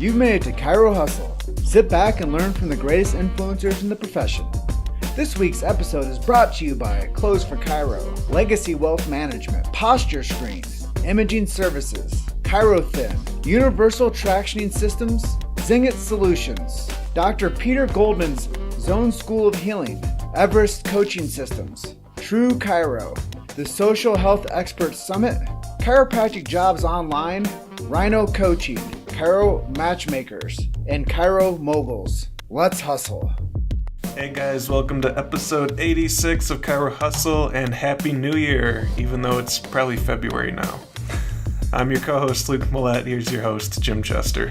You've made it to Chiro Hustle. Sit back and learn from the greatest influencers in the profession. This week's episode is brought to you by Clothes for Chiro, Legacy Wealth Management, Posture Screen, Imaging Services, ChiroThin, Universal Tractioning Systems, Zingit Solutions, Dr. Peter Goldman's Zone School of Healing, Everest Coaching Systems, True Chiro, the Social Health Experts Summit, Chiropractic Jobs Online, Rhino Coaching, Chiro Matchmakers, and Chiro Moguls. Let's hustle. Hey guys, welcome to episode 86 of Chiro Hustle, and Happy New Year, even though it's probably February now. I'm your co-host, Luke Millette. Here's your host, Jim Chester.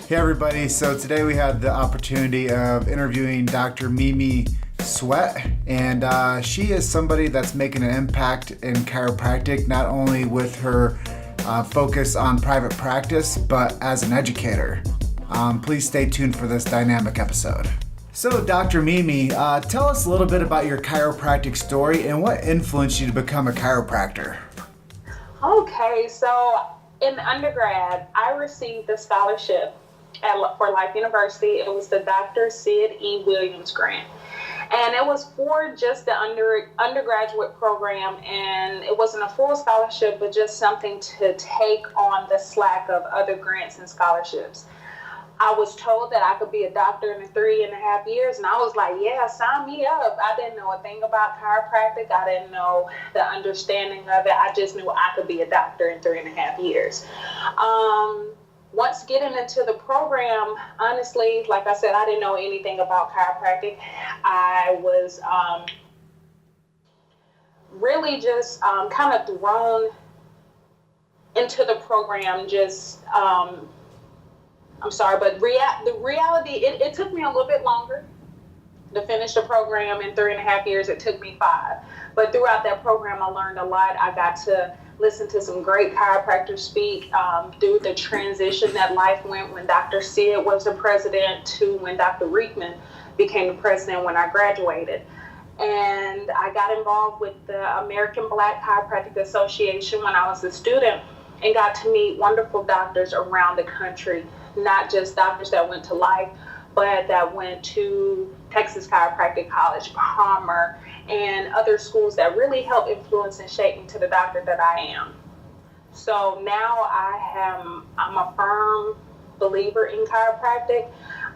Hey everybody, so today we had the opportunity of interviewing Dr. Mimi Sweat, and she is somebody that's making an impact in chiropractic, not only with her focus on private practice, but as an educator. Please stay tuned for this dynamic episode. So Dr. Mimi, tell us a little bit about your chiropractic story and what influenced you to become a chiropractor. Okay, so in undergrad, I received a scholarship for Life University. It was the Dr. Sid E. Williams grant. And it was for just the undergraduate program, and it wasn't a full scholarship, but just something to take on the slack of other grants and scholarships. I was told that I could be a doctor in 3.5 years, and I was like, yeah, sign me up. I didn't know a thing about chiropractic. I didn't know the understanding of it. I just knew I could be a doctor in 3.5 years. Once getting into the program, honestly, like I said, I didn't know anything about chiropractic. I was really just kind of thrown into the program. Just, I'm sorry, but the reality, it took me a little bit longer to finish the program in 3.5 years. It took me 5. But throughout that program, I learned a lot. I got to listen to some great chiropractors speak through the transition that life went when Dr. Sid was the president to when Dr. Riekman became the president when I graduated. And I got involved with the American Black Chiropractic Association when I was a student and got to meet wonderful doctors around the country, not just doctors that went to Life, but that went to Texas Chiropractic College, Palmer, and other schools that really helped influence and shape me to the doctor that I am. So now I'm a firm believer in chiropractic.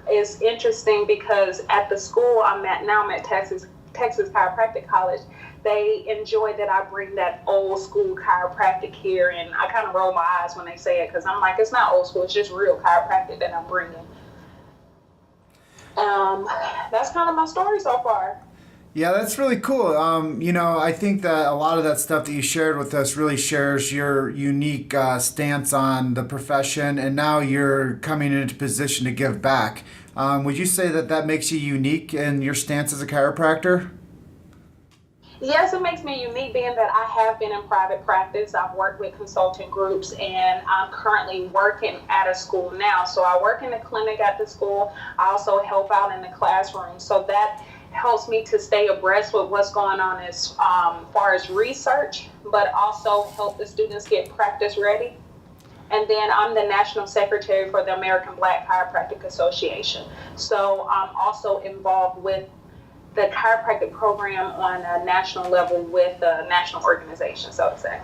It's interesting because at the school I'm at Texas Chiropractic College, they enjoy that I bring that old school chiropractic here, and I kind of roll my eyes when they say it because I'm like, it's not old school, it's just real chiropractic that I'm bringing. That's kind of my story so far. Yeah, that's really cool. I think that a lot of that stuff that you shared with us really shares your unique stance on the profession, and now you're coming into position to give back. Would you say that makes you unique in your stance as a chiropractor? Yes, it makes me unique being that I have been in private practice. I've worked with consulting groups, and I'm currently working at a school now. So I work in a clinic at the school. I also help out in the classroom. So that helps me to stay abreast with what's going on as far as research, but also help the students get practice ready. And then I'm the national secretary for the American Black Chiropractic Association. So I'm also involved with the chiropractic program on a national level with a national organization, so to say.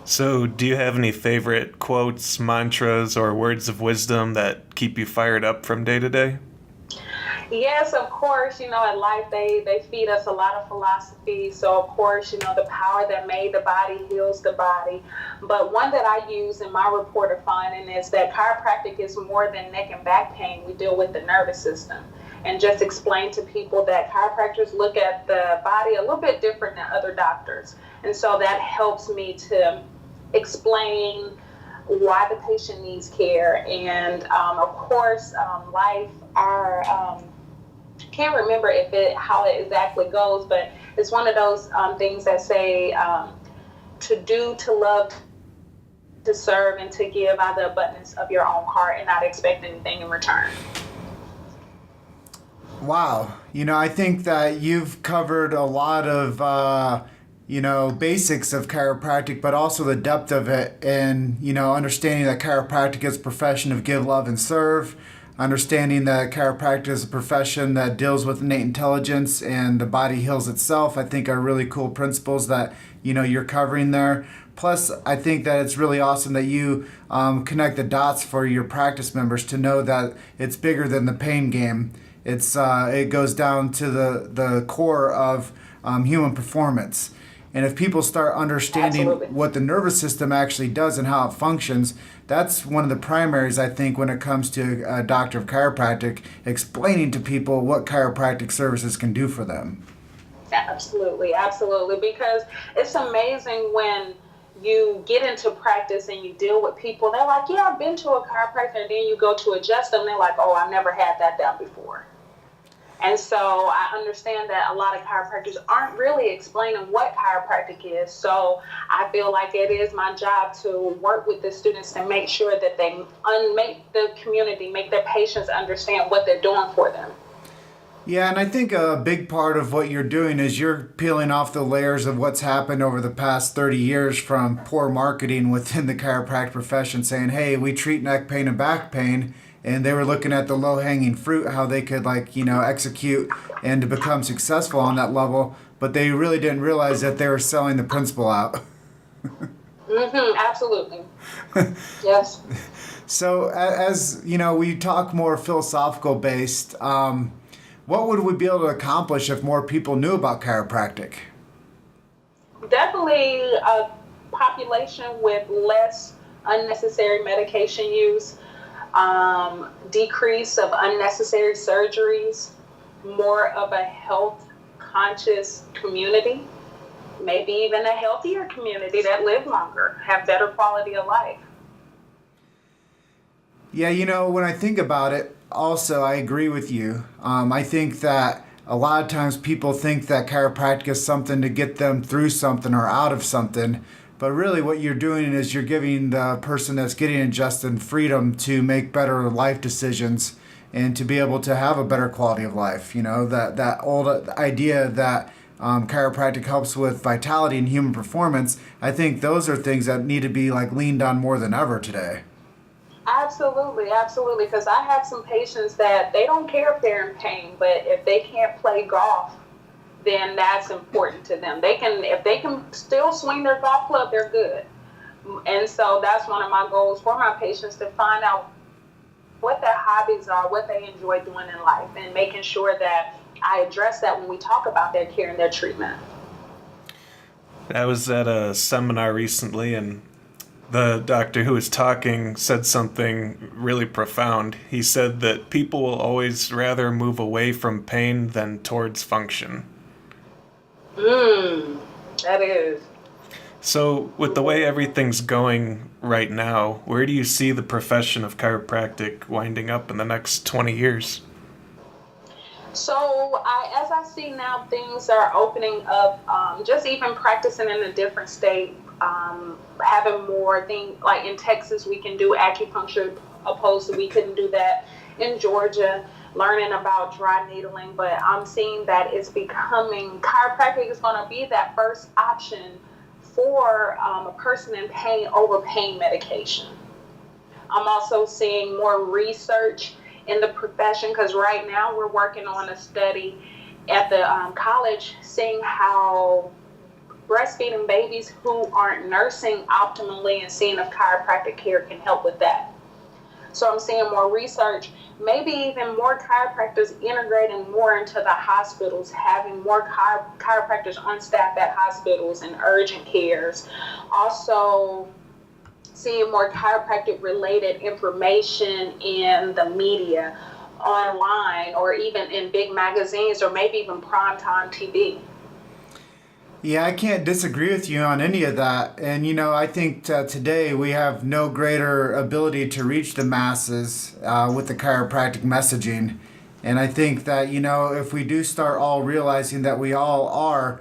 So do you have any favorite quotes, mantras, or words of wisdom that keep you fired up from day to day? Yes, of course. At Life, they feed us a lot of philosophy. So, of course, the power that made the body heals the body. But one that I use in my report of finding is that chiropractic is more than neck and back pain. We deal with the nervous system. And just explain to people that chiropractors look at the body a little bit different than other doctors. And so that helps me to explain why the patient needs care. And, of course, Life, can't remember how it exactly goes, but it's one of those things that say to do, to love, to serve, and to give out of the abundance of your own heart and not expect anything in return. Wow. I think that you've covered a lot of basics of chiropractic, but also the depth of it, and understanding that chiropractic is a profession of give, love, and serve. Understanding that chiropractic is a profession that deals with innate intelligence and the body heals itself, I think are really cool principles that you're covering there. Plus, I think that it's really awesome that you connect the dots for your practice members to know that it's bigger than the pain game. It goes down to the core of human performance. And if people start understanding what the nervous system actually does and how it functions, that's one of the primaries, I think, when it comes to a doctor of chiropractic, explaining to people what chiropractic services can do for them. Absolutely, absolutely. Because it's amazing when you get into practice and you deal with people, they're like, yeah, I've been to a chiropractor, and then you go to adjust them, they're like, oh, I've never had that done before. And so I understand that a lot of chiropractors aren't really explaining what chiropractic is. So I feel like it is my job to work with the students to make sure that they make the community, make their patients understand what they're doing for them. Yeah, and I think a big part of what you're doing is you're peeling off the layers of what's happened over the past 30 years from poor marketing within the chiropractic profession, saying, hey, we treat neck pain and back pain. And they were looking at the low-hanging fruit, how they could execute and to become successful on that level, but they really didn't realize that they were selling the principle out. Absolutely. Yes. So as we talk more philosophical based, what would we be able to accomplish if more people knew about chiropractic? Definitely a population with less unnecessary medication use. Decrease of unnecessary surgeries, more of a health conscious community, maybe even a healthier community that live longer, have better quality of life. Yeah, when I think about it, also I agree with you. I think that a lot of times people think that chiropractic is something to get them through something or out of something. But really what you're doing is you're giving the person that's getting adjusted freedom to make better life decisions and to be able to have a better quality of life. That old idea that chiropractic helps with vitality and human performance, I think those are things that need to be leaned on more than ever today. Absolutely, absolutely. Because I have some patients that they don't care if they're in pain, but if they can't play golf, then that's important to them. If they can still swing their golf club, they're good. And so that's one of my goals for my patients, to find out what their hobbies are, what they enjoy doing in life, and making sure that I address that when we talk about their care and their treatment. I was at a seminar recently, and the doctor who was talking said something really profound. He said that people will always rather move away from pain than towards function. That is. So, with the way everything's going right now, where do you see the profession of chiropractic winding up in the next 20 years? So, as I see now, things are opening up, just even practicing in a different state, having more things, like in Texas, we can do acupuncture, opposed to we couldn't do that in Georgia. Learning about dry needling, but I'm seeing that it's becoming, chiropractic is going to be that first option for a person in pain over pain medication. I'm also seeing more research in the profession, because right now we're working on a study at the college, seeing how breastfeeding babies who aren't nursing optimally, and seeing if chiropractic care can help with that. So I'm seeing more research, maybe even more chiropractors integrating more into the hospitals, having more chiropractors on staff at hospitals and urgent cares. Also seeing more chiropractic related information in the media, online, or even in big magazines, or maybe even primetime TV. Yeah, I can't disagree with you on any of that. And, I think today we have no greater ability to reach the masses with the chiropractic messaging. And I think that, if we do start all realizing that we all are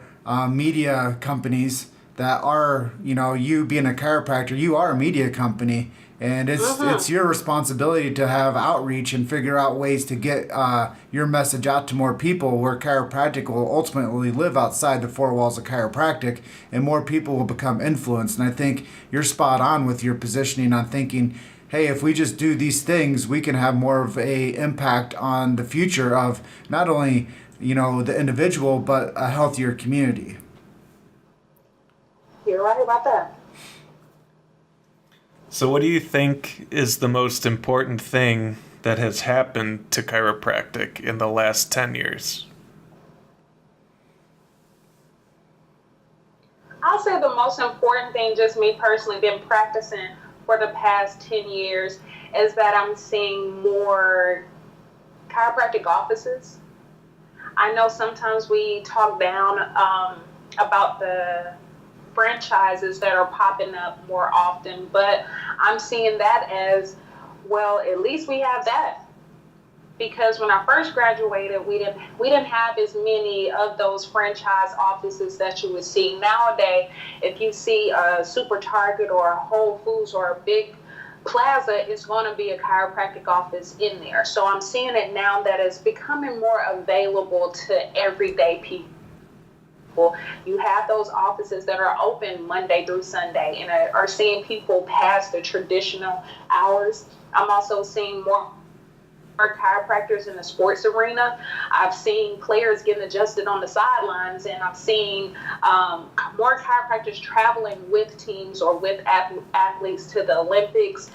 media companies, that are, you being a chiropractor, you are a media company. And it's your responsibility to have outreach and figure out ways to get your message out to more people, where chiropractic will ultimately live outside the four walls of chiropractic, and more people will become influenced. And I think you're spot on with your positioning on thinking, hey, if we just do these things, we can have more of a impact on the future of not only, the individual, but a healthier community. You're right about that. So what do you think is the most important thing that has happened to chiropractic in the last 10 years? I'll say the most important thing, just me personally, been practicing for the past 10 years, is that I'm seeing more chiropractic offices. I know sometimes we talk down about the franchises that are popping up more often, but I'm seeing that as, well, at least we have that. Because when I first graduated, we didn't have as many of those franchise offices that you would see nowadays. If you see a Super Target or a Whole Foods or a big plaza, it's going to be a chiropractic office in there. So I'm seeing it now that it's becoming more available to everyday people. You have those offices that are open Monday through Sunday and are seeing people past the traditional hours. I'm also seeing more chiropractors in the sports arena. I've seen players getting adjusted on the sidelines, and I've seen more chiropractors traveling with teams or with athletes to the Olympics,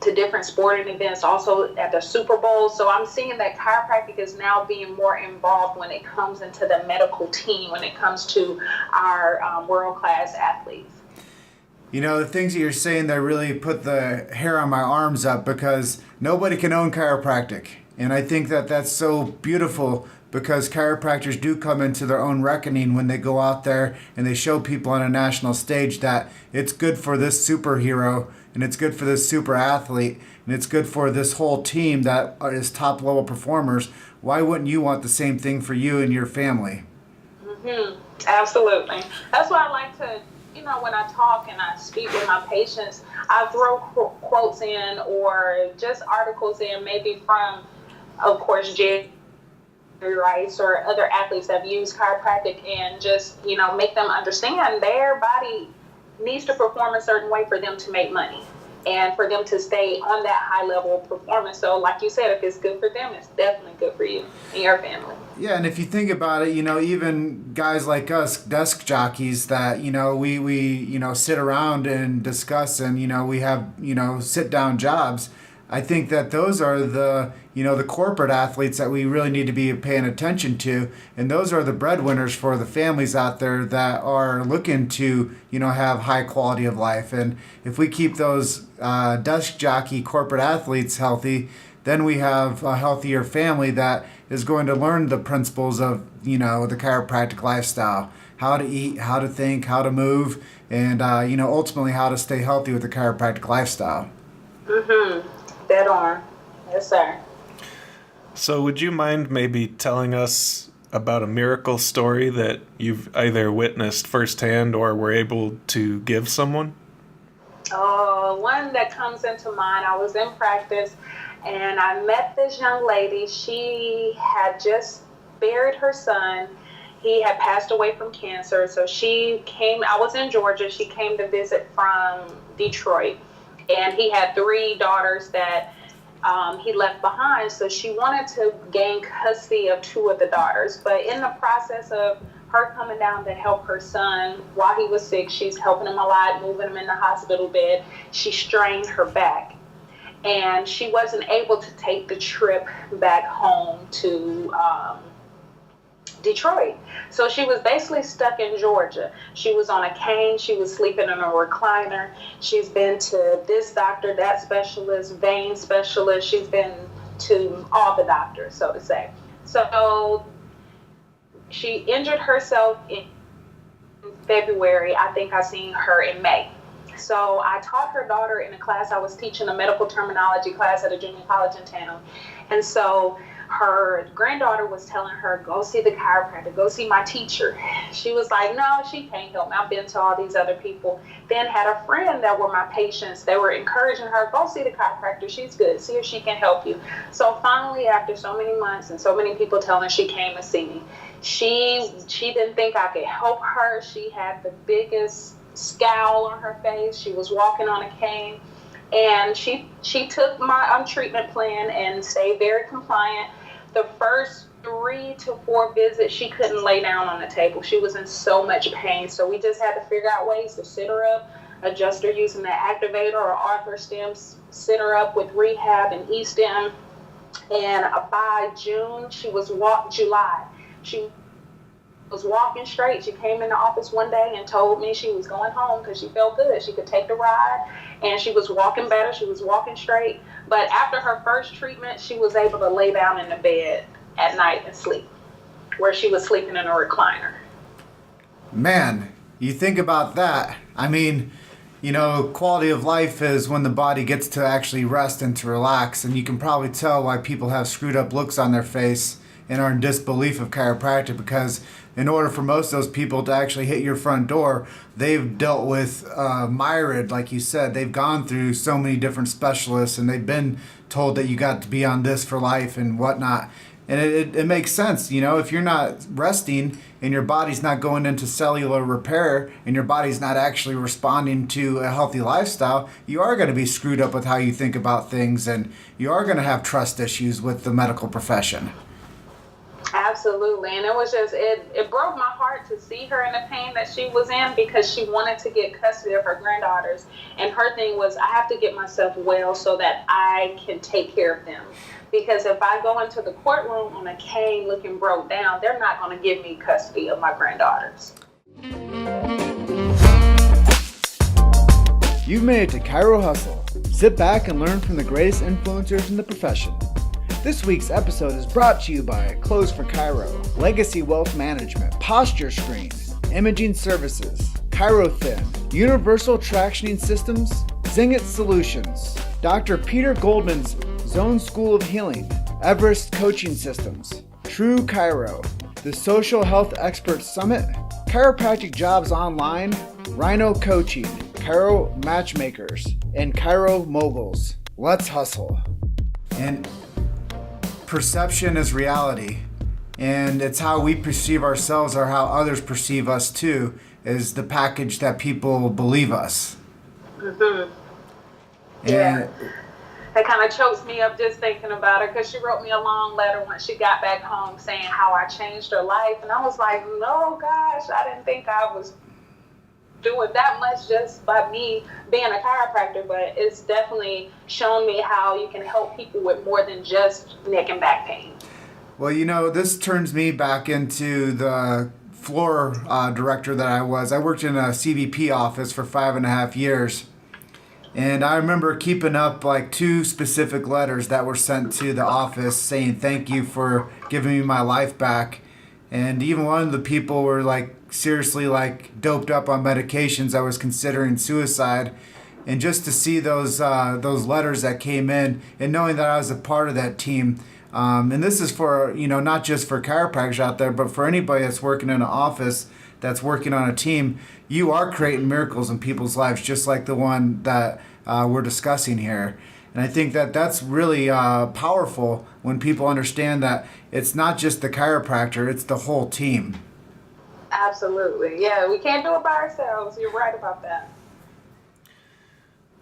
to different sporting events, also at the Super Bowl. So I'm seeing that chiropractic is now being more involved when it comes into the medical team, when it comes to our world-class athletes. The things that you're saying there really put the hair on my arms up, because nobody can own chiropractic. And I think that that's so beautiful, because chiropractors do come into their own reckoning when they go out there and they show people on a national stage that it's good for this superhero, and it's good for this super athlete, and it's good for this whole team that is top level performers. Why wouldn't you want the same thing for you and your family? Absolutely. That's why I like to, when I talk and I speak with my patients, I throw quotes in or just articles in, maybe from, of course, Jerry Rice or other athletes that have used chiropractic, and just, make them understand their body needs to perform a certain way for them to make money and for them to stay on that high level of performance. So like you said, if it's good for them, it's definitely good for you and your family. Yeah, and if you think about it, even guys like us, desk jockeys, that, we sit around and discuss, and, we have, sit down jobs. I think that those are the, the corporate athletes that we really need to be paying attention to. And those are the breadwinners for the families out there that are looking to, have high quality of life. And if we keep those desk jockey corporate athletes healthy, then we have a healthier family that is going to learn the principles of, the chiropractic lifestyle, how to eat, how to think, how to move, and, ultimately how to stay healthy with the chiropractic lifestyle. Dead on. Yes, sir. So would you mind maybe telling us about a miracle story that you've either witnessed firsthand or were able to give someone? One that comes into mind, I was in practice and I met this young lady. She had just buried her son. He had passed away from cancer. So she came, I was in Georgia. She came to visit from Detroit. And he had 3 daughters that he left behind. So she wanted to gain custody of 2 of the daughters. But in the process of her coming down to help her son while he was sick, she's helping him a lot, moving him in the hospital bed. She strained her back. And she wasn't able to take the trip back home to Detroit. So she was basically stuck in Georgia. She was on a cane. She was sleeping in a recliner. She's been to this doctor, that specialist, vein specialist. She's been to all the doctors, so to say. So she injured herself in February. I think I seen her in May. So I taught her daughter in a class. I was teaching a medical terminology class at a junior college in town. And so her granddaughter was telling her, go see the chiropractor, go see my teacher. She was like, no, she can't help me. I've been to all these other people. Then had a friend that were my patients. They were encouraging her, go see the chiropractor. She's good. See if she can help you. So finally, after so many months and so many people telling her, she came to see me. She didn't think I could help her. She had the biggest scowl on her face. She was walking on a cane. And she took my treatment plan and stayed very compliant. The first 3 to 4 visits, she couldn't lay down on the table. She was in so much pain. So we just had to figure out ways to sit her up, adjust her using the activator or arthro stems, sit her up with rehab and E-stem. And by June, July, she was walking straight. She came in the office one day and told me she was going home because she felt good. She could take the ride, and she was walking better. She was walking straight. But after her first treatment, she was able to lay down in the bed at night and sleep, where she was sleeping in a recliner. Man, you think about that. I mean, quality of life is when the body gets to actually rest and to relax, and you can probably tell why people have screwed up looks on their face and are in disbelief of chiropractic, because in order for most of those people to actually hit your front door, they've dealt with myriad, like you said. They've gone through so many different specialists, and they've been told that you got to be on this for life and whatnot. And it makes sense, if you're not resting and your body's not going into cellular repair and your body's not actually responding to a healthy lifestyle, you are going to be screwed up with how you think about things, and you are going to have trust issues with the medical profession. Absolutely. And it was just, it broke my heart to see her in the pain that she was in, because she wanted to get custody of her granddaughters. And her thing was, I have to get myself well so that I can take care of them. Because if I go into the courtroom on a cane looking broke down, they're not going to give me custody of my granddaughters. You've made it to Chiro Hustle. Sit back and learn from the greatest influencers in the profession. This week's episode is brought to you by Clothes for Chiro, Legacy Wealth Management, Posture Screen, Imaging Services, ChiroThin, Universal Tractioning Systems, Zingit Solutions, Dr. Peter Goldman's Zone School of Healing, Everest Coaching Systems, True Chiro, the Social Health Experts Summit, Chiropractic Jobs Online, Rhino Coaching, Chiro Matchmakers, and Chiro Moguls. Let's hustle. And perception is reality, and it's how we perceive ourselves or how others perceive us too, is the package that people believe us. Mm-hmm. Yeah. It kind of chokes me up just thinking about her, because she wrote me a long letter when she got back home saying how I changed her life. And I was like, no, gosh, I didn't think I was doing that much just by me being a chiropractor, but it's definitely shown me how you can help people with more than just neck and back pain. Well, this turns me back into the floor director that I was. I worked in a CVP office for 5.5 years. And I remember keeping up like 2 specific letters that were sent to the office saying thank you for giving me my life back. And even one of the people were like seriously like doped up on medications. I was considering suicide. And just to see those letters that came in, and knowing that I was a part of that team. And this is for, not just for chiropractors out there, but for anybody that's working in an office, that's working on a team. You are creating miracles in people's lives, just like the one that we're discussing here. And I think that that's really powerful when people understand that it's not just the chiropractor, it's the whole team. Absolutely. Yeah, we can't do it by ourselves. You're right about that.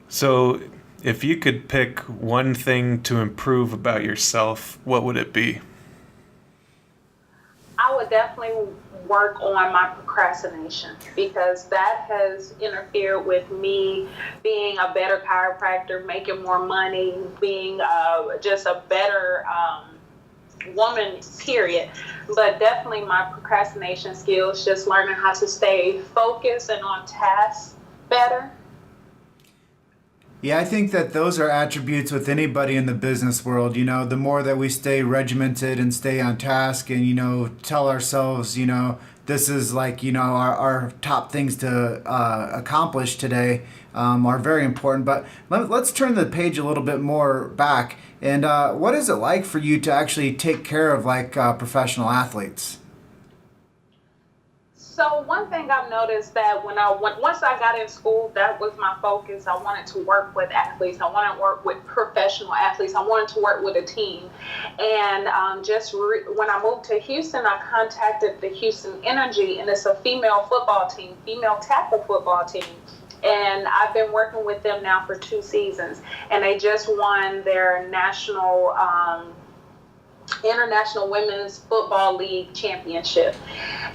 So, if you could pick one thing to improve about yourself, what would it be? I would definitely work on my procrastination, because that has interfered with me being a better chiropractor, making more money, being just a better woman, period. But definitely my procrastination skills, just learning how to stay focused and on task better. Yeah, I think that those are attributes with anybody in the business world. The more that we stay regimented and stay on task and, tell ourselves, this is like, our top things to accomplish today are very important. But let's turn the page a little bit more back. And what is it like for you to actually take care of professional athletes? So one thing I've noticed that once I got in school, that was my focus. I wanted to work with athletes. I wanted to work with professional athletes. I wanted to work with a team. And when I moved to Houston, I contacted the Houston Energy, and it's a female football team, female tackle football team. And I've been working with them now for 2 seasons. And they just won their International Women's Football League Championship.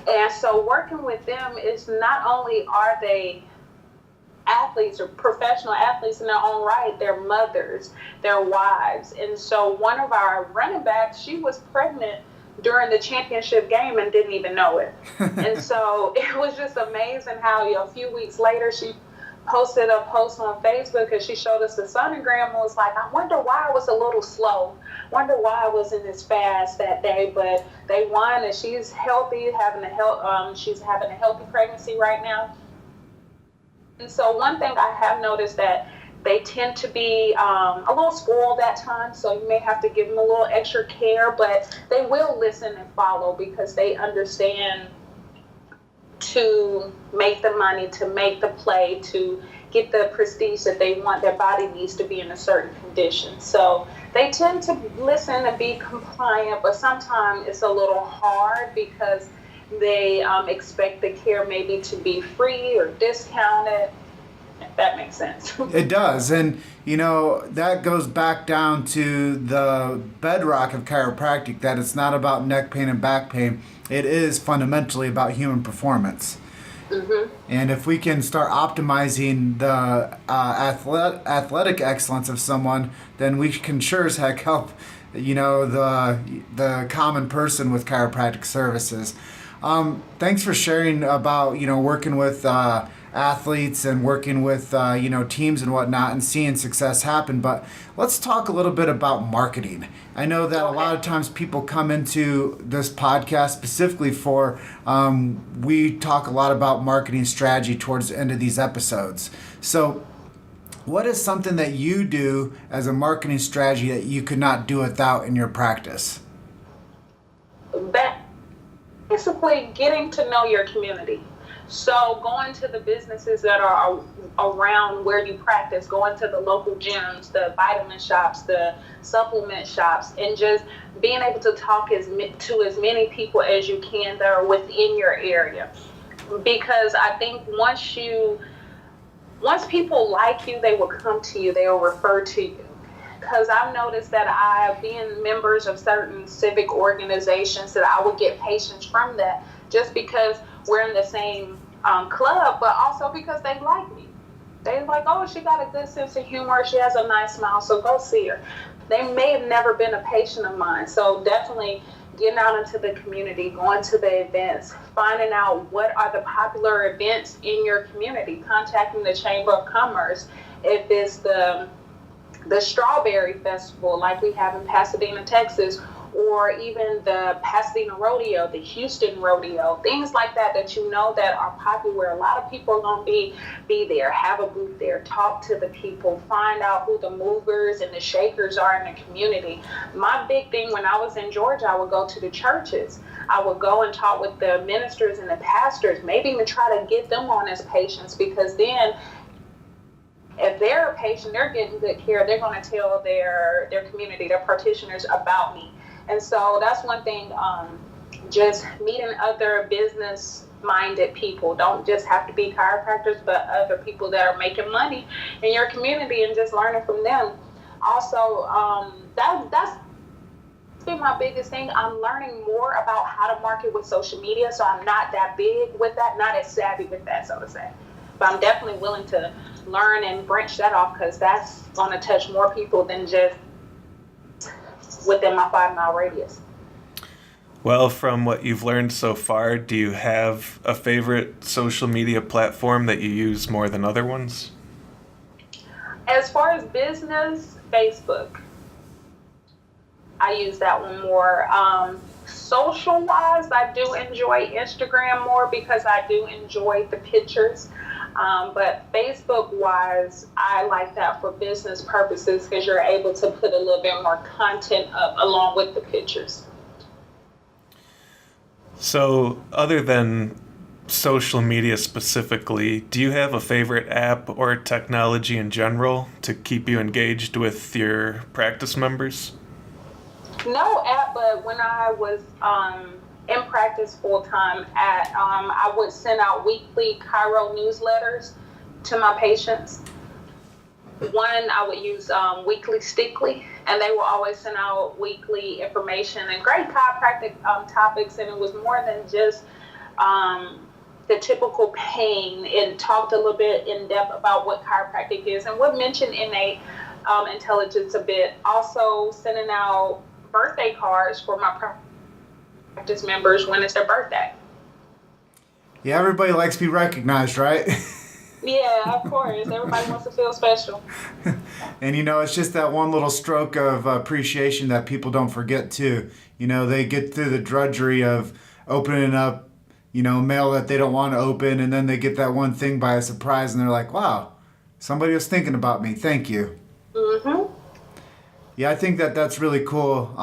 And so working with them is not only are they athletes or professional athletes in their own right, they're mothers, they're wives. And so one of our running backs, she was pregnant during the championship game and didn't even know it. And so it was just amazing how a few weeks later she posted a post on Facebook and she showed us the sonogram and was like, I wonder why I was a little slow. Wonder why I wasn't as fast that day, but they won and she's healthy, she's having a healthy pregnancy right now. And so one thing I have noticed that they tend to be a little spoiled at times, so you may have to give them a little extra care, but they will listen and follow because they understand to make the money, to make the play, to get the prestige that they want. Their body needs to be in a certain condition. So they tend to listen and be compliant, but sometimes it's a little hard because they expect the care maybe to be free or discounted, if that makes sense. It does. And, that goes back down to the bedrock of chiropractic, that it's not about neck pain and back pain. It is fundamentally about human performance. Mm-hmm. And if we can start optimizing the athletic excellence of someone, then we can sure as heck help, the common person with chiropractic services. Thanks for sharing about, working with athletes and working with, teams and whatnot and seeing success happen. But let's talk a little bit about marketing. I know that a lot of times people come into this podcast specifically for, we talk a lot about marketing strategy towards the end of these episodes. So what is something that you do as a marketing strategy that you could not do without in your practice? Basically getting to know your community. So going to the businesses that are around where you practice, going to the local gyms, the vitamin shops, the supplement shops, and just being able to talk to as many people as you can that are within your area. Because I think once people like you, they will come to you, they will refer to you. Because I've noticed that being members of certain civic organizations, that I would get patients from that just because we're in the same club, but also because they like me. They're like, oh, she got a good sense of humor, she has a nice smile, so go see her. They may have never been a patient of mine, so definitely getting out into the community, going to the events, finding out what are the popular events in your community, contacting the Chamber of Commerce. If it's the Strawberry Festival like we have in Pasadena, Texas, or even the Pasadena Rodeo, the Houston Rodeo, things like that that that are popular, where a lot of people are going to be there, have a booth there, talk to the people, find out who the movers and the shakers are in the community. My big thing when I was in Georgia, I would go to the churches. I would go and talk with the ministers and the pastors, maybe even try to get them on as patients, because then if they're a patient, they're getting good care, they're going to tell their community, their practitioners about me. And so that's one thing, just meeting other business-minded people. Don't just have to be chiropractors, but other people that are making money in your community and just learning from them. Also, that's been my biggest thing. I'm learning more about how to market with social media, so I'm not that big with that, not as savvy with that, so to say. But I'm definitely willing to learn and branch that off, because that's going to touch more people than just within my 5-mile radius. Well, from what you've learned so far, do you have a favorite social media platform that you use more than other ones? As far as business, Facebook. I use that one more. social wise, I do enjoy Instagram more because I do enjoy the pictures. But Facebook wise, I like that for business purposes because you're able to put a little bit more content up along with the pictures. So, other than social media specifically, do you have a favorite app or technology in general to keep you engaged with your practice members? No app, but when I was in practice full time I would send out weekly Chiro newsletters to my patients. One, I would use Weekly Stickly, and they will always send out weekly information and great chiropractic topics, and it was more than just the typical pain. It talked a little bit in depth about what chiropractic is and would mention innate intelligence a bit. Also sending out birthday cards for my practice members when it's their birthday. Yeah, everybody likes to be recognized, right? Yeah, of course. Everybody wants to feel special. And it's just that one little stroke of appreciation that people don't forget too. They get through the drudgery of opening up, mail that they don't want to open, and then they get that one thing by a surprise, and they're like, wow, somebody was thinking about me. Thank you. Mm-hmm. Yeah, I think that's really cool.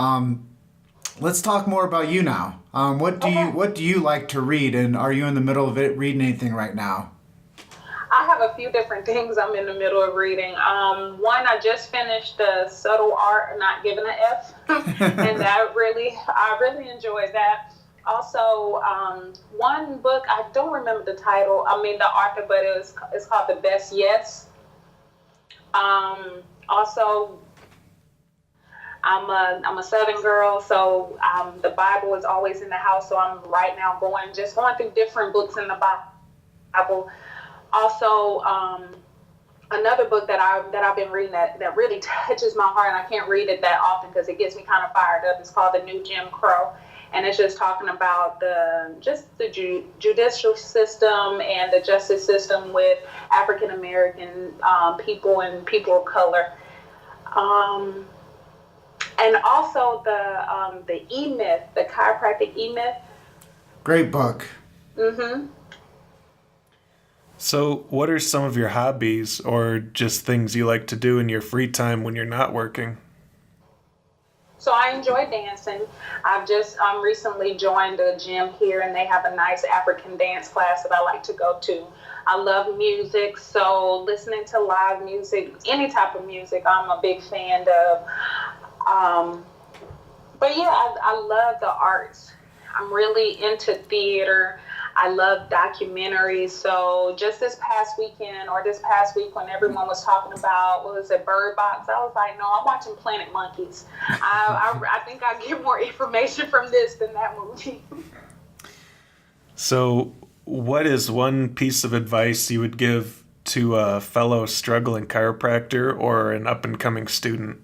Let's talk more about you now. What do you like to read, and are you in the middle of it reading anything right now? I have a few different things I'm in the middle of reading. One, I just finished The Subtle Art of Not Giving an F, and I really enjoyed that. Also, one book, I don't remember the title, the author, but it's called The Best Yes. Also, I'm a Southern girl, so the Bible is always in the house, so I'm right now going through different books in the Bible. Also, another book that I've been reading that really touches my heart, and I can't read it that often because it gets me kind of fired up. It's called The New Jim Crow, and it's just talking about the judicial system and the justice system with African American people and people of color. And also the E-Myth, the chiropractic E-Myth. Great book. Mm-hmm. So, what are some of your hobbies or just things you like to do in your free time when you're not working? So I enjoy dancing. I've just recently joined a gym here, and they have a nice African dance class that I like to go to. I love music, so listening to live music, any type of music, I'm a big fan of. But yeah, I love the arts. I'm really into theater. I love documentaries. So just this past week when everyone was talking about, Bird Box, I was like, no, I'm watching Planet Monkeys. I think I get more information from this than that movie. So what is one piece of advice you would give to a fellow struggling chiropractor or an up-and-coming student?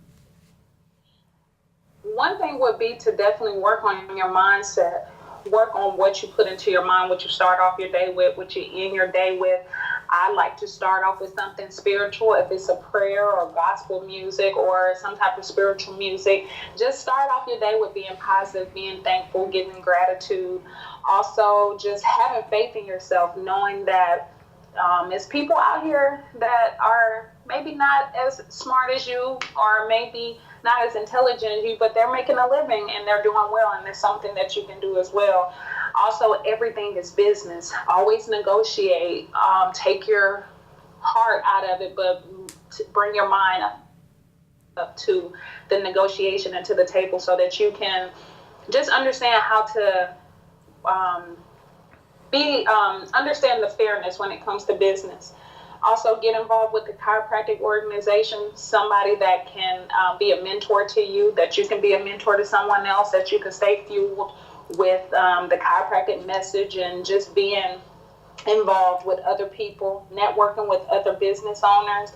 One thing would be to definitely work on your mindset. Work on what you put into your mind, what you start off your day with, what you end your day with. I like to start off with something spiritual, if it's a prayer or gospel music or some type of spiritual music. Just start off your day with being positive, being thankful, giving gratitude. Also, just having faith in yourself, knowing that there's people out here that are maybe not as smart as you or maybe not as intelligent as you, but they're making a living and they're doing well, and there's something that you can do as well. Also, everything is business. Always negotiate. Take your heart out of it, but bring your mind up to the negotiation and to the table so that you can just understand how to understand the fairness when it comes to business. Also, get involved with the chiropractic organization, somebody that can be a mentor to you, that you can be a mentor to someone else, that you can stay fueled with the chiropractic message, and just being involved with other people, networking with other business owners.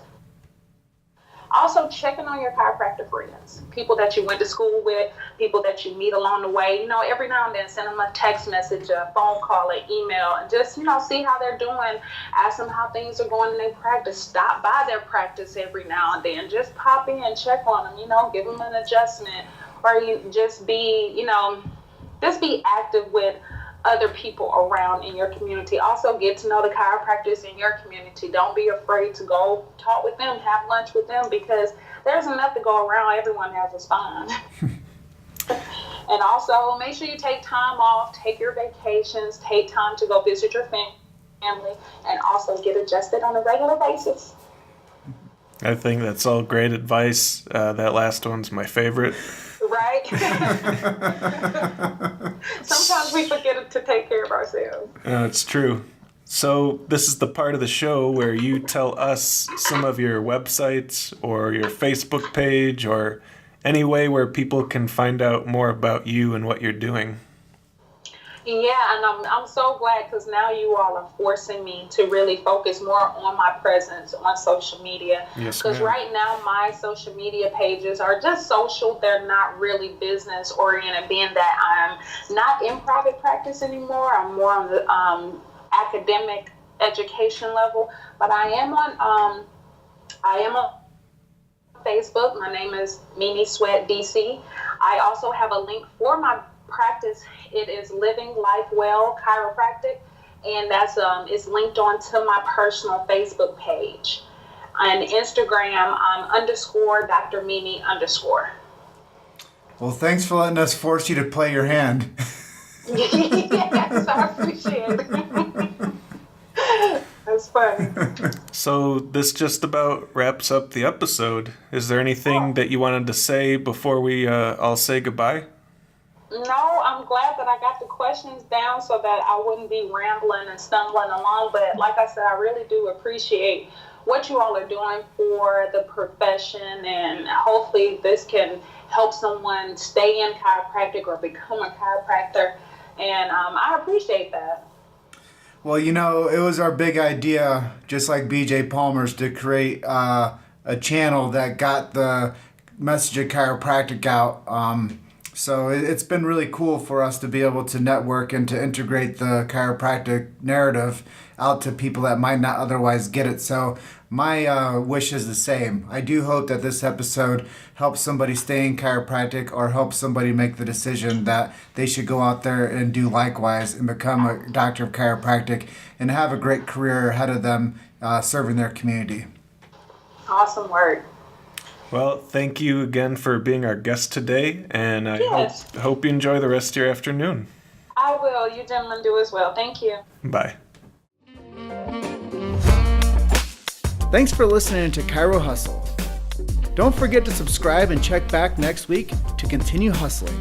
Also, checking on your chiropractor friends, people that you went to school with, people that you meet along the way. Every now and then, send them a text message, a phone call, an email, and just, see how they're doing. Ask them how things are going in their practice. Stop by their practice every now and then. Just pop in and check on them, give them an adjustment. Or you just be, just be active with other people around in your community. Also get to know the chiropractors in your community. Don't be afraid to go talk with them, have lunch with them, because there's enough to go around. Everyone has a spine. And also make sure you take time off, take your vacations, take time to go visit your family, and also get adjusted on a regular basis. I think that's all great advice. That last one's my favorite. Right? Sometimes we forget to take care of ourselves. It's true. So this is the part of the show where you tell us some of your websites or your Facebook page or any way where people can find out more about you and what you're doing. Yeah, and I'm so glad, because now you all are forcing me to really focus more on my presence on social media. Yes, because ma'am. right now my social media pages are just social. They're not really business oriented, being that I'm not in private practice anymore. I'm more on the academic education level. But I am on Facebook. My name is Mimi Sweat DC. I also have a link for my practice. It is Living Life Well Chiropractic, and that's it's linked onto my personal Facebook page. On Instagram, _, Dr. Mimi _. Well, thanks for letting us force you to play your hand. Yes, I appreciate it. That's funny. So this just about wraps up the episode. Is there anything that you wanted to say before we all say goodbye? No, I'm glad that I got the questions down so that I wouldn't be rambling and stumbling along. But like I said, I really do appreciate what you all are doing for the profession, and hopefully this can help someone stay in chiropractic or become a chiropractor. And I appreciate that. Well, it was our big idea, just like BJ Palmer's, to create a channel that got the message of chiropractic out. So it's been really cool for us to be able to network and to integrate the chiropractic narrative out to people that might not otherwise get it. So my wish is the same. I do hope that this episode helps somebody stay in chiropractic or helps somebody make the decision that they should go out there and do likewise and become a doctor of chiropractic and have a great career ahead of them serving their community. Awesome work. Well, thank you again for being our guest today, and I Yes. hope you enjoy the rest of your afternoon. I will. You gentlemen do as well. Thank you. Bye. Thanks for listening to Chiro Hustle. Don't forget to subscribe and check back next week to continue hustling.